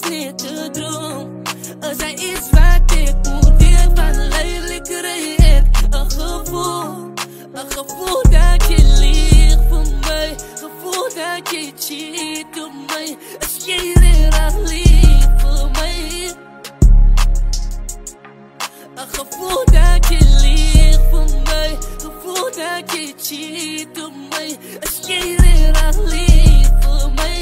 is net te droom. Er zijn iets wat ik moet weer van lelijke reënt. Een gevoel dat je liegt voor mij. Gevoel dat je cheat op mij. Als jij er lief voor mij. Een gevoel dat je liegt voor mij. Gevoel dat je cheat op mij. Als jij er lief voor mij.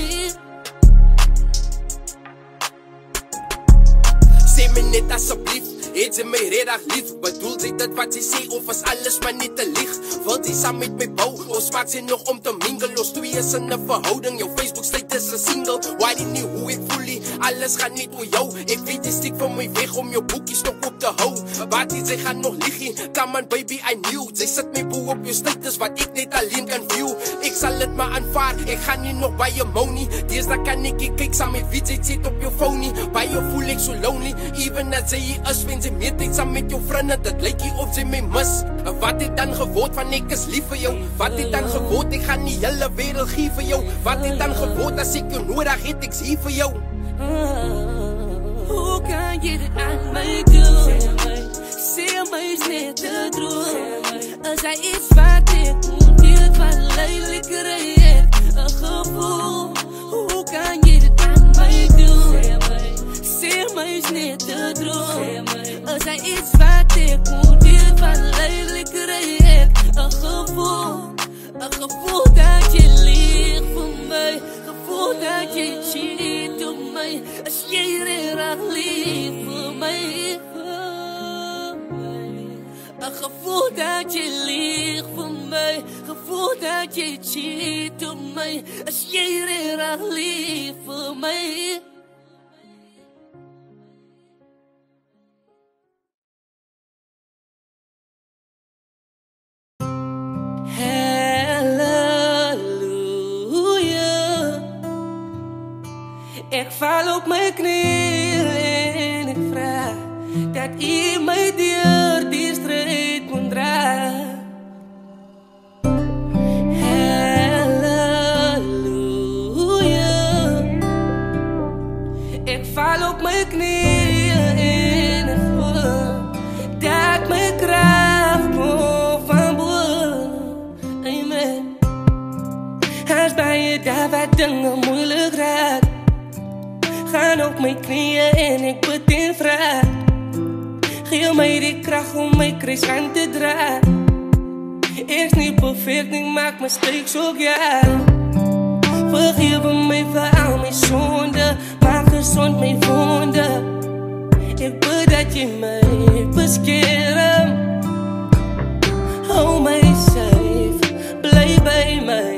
Sê my net asseblief, het sy my reddag lief. Bedoel sy dit wat sy sê of is alles maar net te lieg? Wil sy saam met my bou, of smaak sy nog om te mingle? Ons twee is in 'n verhouding, jou Facebook status is single. Why die nie hoe ek voel nie, alles gaan net oor jou. Ek weet jy stiek van my weg om jou boekies nog op te hou. Wat die sy gaan nog lieg, come on baby I knew. Sy sit my boe op jou status wat ek net alleen kan view. Ek sal dit maar aanvaar, ek gaan nie nog by jou mou nie. Deesdae kan ek nie kyk saam met wie jy sit op jou phone nie. By jou voel ek so lonely, even as jy is wen sy meer tyd saam met jou vriende. Dit lyk nie of sy my mis. Wat het dan geword van ek is lief vir jou? Wat het dan geword, ek gaan die hele wereld gee vir jou? Wat het dan geword as ek jou nodig het, ek's hier vir jou? Hoe kan je dit aan mij doen? Zeg mij is net te droom. Er zijn iets wat ik moet hier van lelijke reënt. Een gevoel, hoe kan je dit aan mij doen? Zeg mij is net te droom. Er zijn iets wat ik moet hier van lelijke reënt. Een gevoel dat je liegt voor mij. Gevoel dat je cheat op mij. Als jij er lief voor mij. Een gevoel dat je liegt voor mij. Gevoel dat je cheat op mij. Als jij er lief voor mij. Ik val op mijn knieën en ik vraag dat u mij door die strijd moet dragen. Halleluja. Ik val op mijn knieën en ik voel dat mijn kracht komt van boven. Amen. Als bij je daar wat dingen moeilijk raakt, gaan op mijn knieën en ik bid in vraag. Geef mij die kracht om mijn kruis aan te dragen. Ik is niet perfect, ik maak mistakes ook, ja. Vergeef mij voor al mijn zonden, maak gezond mijn wonden. Ik bid dat je mij beschermt. Hou mij safe, blijf bij mij.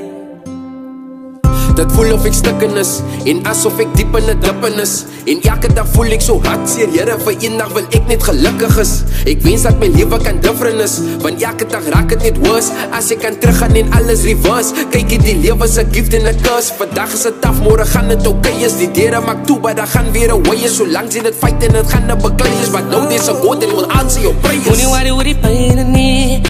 Dit voel of ek stukken is, en asof ek diep in 'n dippen is. En elke dag voel ek so hartseer, Here, vir eendag wil ek net gelukkig is. Ek wens dat my lewe kan different is, want elke dag raak het net worse. As ek kan teruggaan en alles reverse, kyk jy die lewe is 'n gift en 'n curse. Vandag is het af, môre gaan het okay is. Die deure maak toe, maar dan gaan weer away is. Solank jy dit fight en het gaan 'n beklei is. But know there's a God that will answer your prayers. Moenie worry oor die pyn nie.